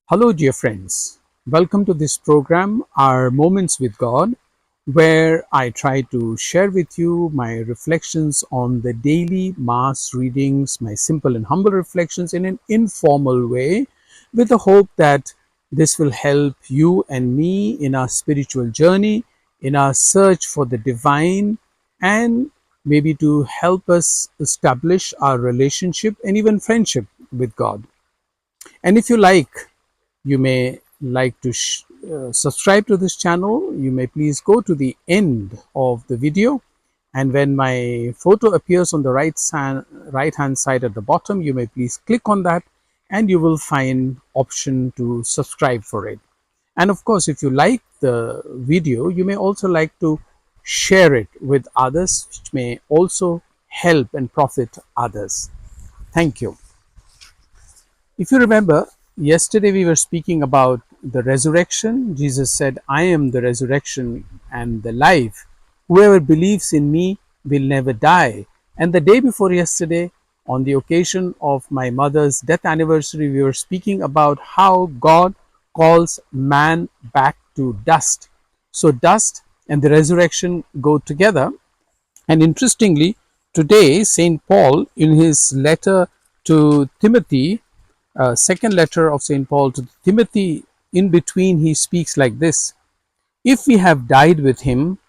Hello, dear friends. Welcome to this program, Our Moments with God, where I try to share with you my reflections on the daily Mass readings, my simple and humble reflections in an informal way, with the hope that this will help you and me in our spiritual journey, in our search for the divine, and maybe to help us establish our relationship and even friendship with God. And if you like, you may like to subscribe to this channel. You may please go to the end of the video, and when my photo appears on the right hand side at the bottom, you may please click on that and you will find option to subscribe for it. And of course, if you like the video, you may also like to share it with others, which may also help and profit others. Thank you. If you remember, yesterday we were speaking about the resurrection. Jesus said, I am the resurrection and the life. Whoever believes in me will never die. And the day before yesterday, on the occasion of my mother's death anniversary, we were speaking about how God calls man back to dust. So, dust and the resurrection go together. And interestingly, today, St. Paul, in his letter to Timothy, second letter of St. Paul to Timothy, in between, he speaks like this: If we have died with him,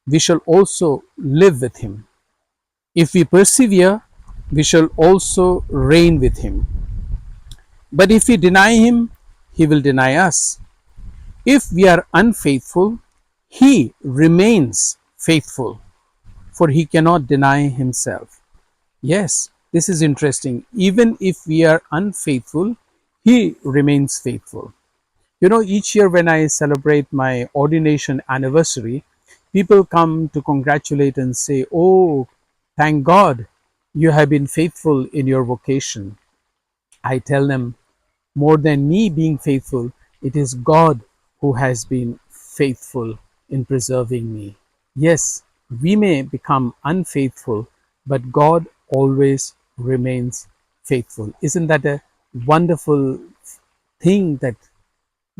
we shall also live with him. If we persevere, we shall also reign with him. But if we deny him, he will deny us. If we are unfaithful, he remains faithful, for he cannot deny himself. Yes, this is interesting. Even if we are unfaithful, he remains faithful. You know, each year when I celebrate my ordination anniversary, people come to congratulate and say, Oh, thank God you have been faithful in your vocation. I tell them, more than me being faithful, it is God who has been faithful in preserving me. Yes, we may become unfaithful, but God always remains faithful. Isn't that a wonderful thing, that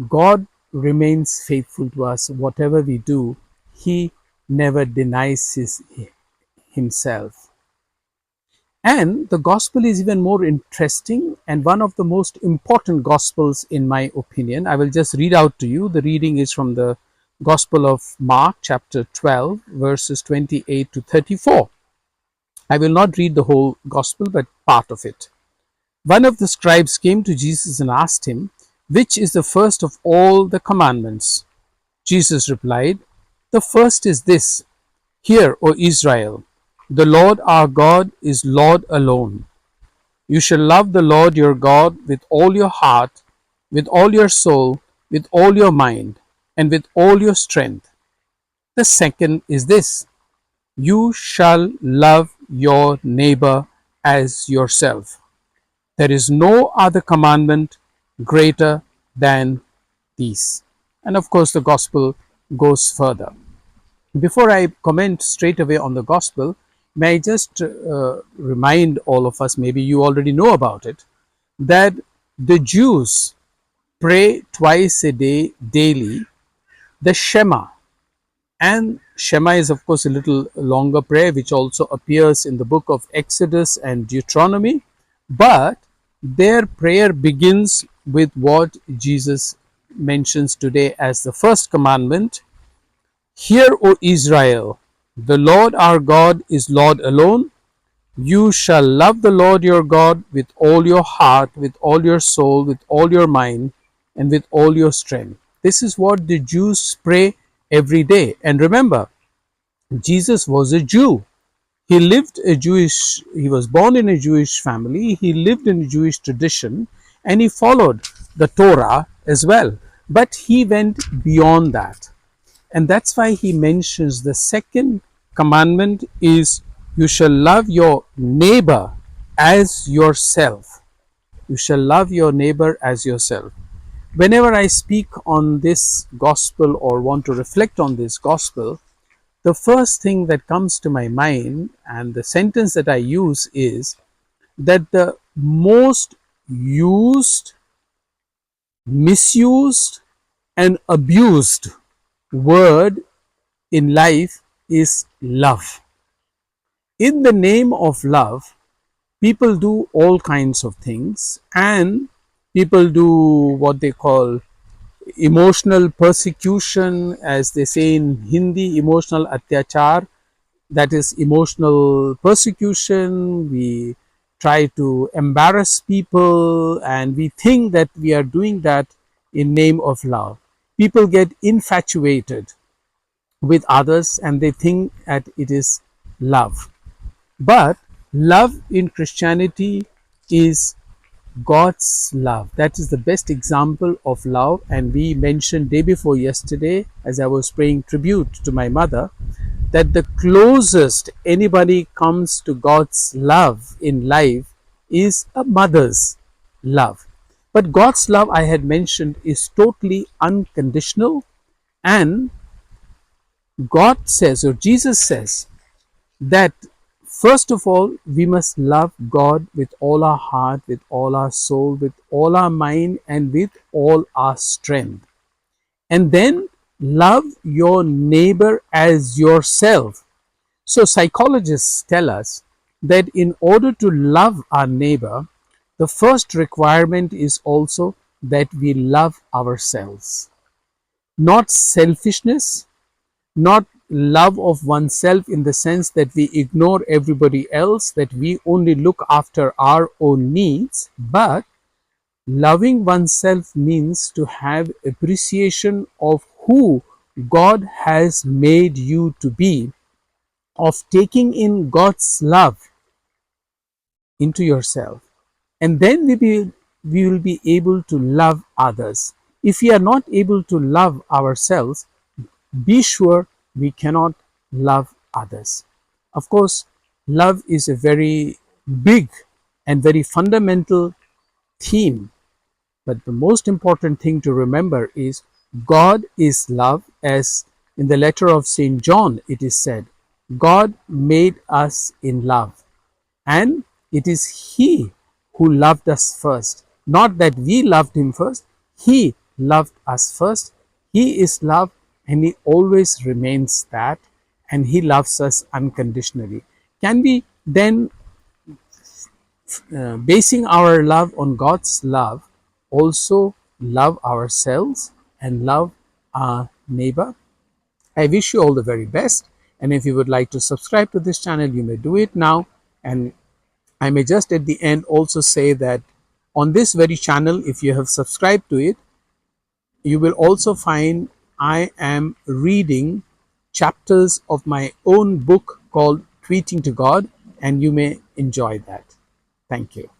God remains faithful to us? Whatever we do, He never denies Himself. And the gospel is even more interesting, and one of the most important gospels, in my opinion. I will just read out to you. The reading is from the Gospel of Mark, chapter 12, verses 28 to 34. I will not read the whole gospel, but part of it. One of the scribes came to Jesus and asked him, Which is the first of all the commandments? Jesus replied, The first is this: Hear, O Israel, the Lord our God is Lord alone. You shall love the Lord your God with all your heart, with all your soul, with all your mind, and with all your strength. The second is this: You shall love your neighbor as yourself. There is no other commandment greater than these. And of course, the gospel goes further. Before I comment straight away on the gospel, may I just remind all of us, maybe you already know about it, that the Jews pray twice a day, daily, the Shema. And Shema is, of course, a little longer prayer, which also appears in the book of Exodus and Deuteronomy. But their prayer begins with what Jesus mentions today as the first commandment: Hear, O Israel, the Lord our God is Lord alone. You shall love the Lord your God with all your heart, with all your soul, with all your mind, and with all your strength. This is what the Jews pray every day. And remember, Jesus was a Jew. He was born in a Jewish family, he lived in a Jewish tradition, and he followed the Torah as well. But he went beyond that. And that's why he mentions the second commandment is, You shall love your neighbor as yourself. You shall love your neighbor as yourself. Whenever I speak on this gospel or want to reflect on this gospel, the first thing that comes to my mind and the sentence that I use is that the most used misused and abused word in life is love. In the name of love, people do all kinds of things, and people do what they call emotional persecution, as they say in Hindi, emotional atyachar, that is emotional persecution. We try to embarrass people, and we think that we are doing that in name of love. People get infatuated with others and they think that it is love. But love in Christianity is God's love. That is the best example of love. And we mentioned day before yesterday, as I was paying tribute to my mother, that the closest anybody comes to God's love in life is a mother's love. But God's love, I had mentioned, is totally unconditional. And God says, or Jesus says, that first of all, we must love God with all our heart, with all our soul, with all our mind, and with all our strength. And then love your neighbor as yourself. So, psychologists tell us that in order to love our neighbor, the first requirement is also that we love ourselves. Not selfishness, not love of oneself in the sense that we ignore everybody else, that we only look after our own needs, but loving oneself means to have appreciation of who God has made you to be, of taking in God's love into yourself, and then we will be able to love others. If we are not able to love ourselves, be sure we cannot love others. Of course, love is a very big and very fundamental theme, but the most important thing to remember is God is love, as in the letter of St. John it is said, God made us in love. And it is He who loved us first. Not that we loved Him first, He loved us first. He is love and He always remains that, and He loves us unconditionally. Can we then, basing our love on God's love, also love ourselves and love our neighbor? I wish you all the very best. And if you would like to subscribe to this channel, you may do it now. And I may just at the end also say that on this very channel, if you have subscribed to it, you will also find I am reading chapters of my own book called Tweeting to God, and you may enjoy that. Thank you.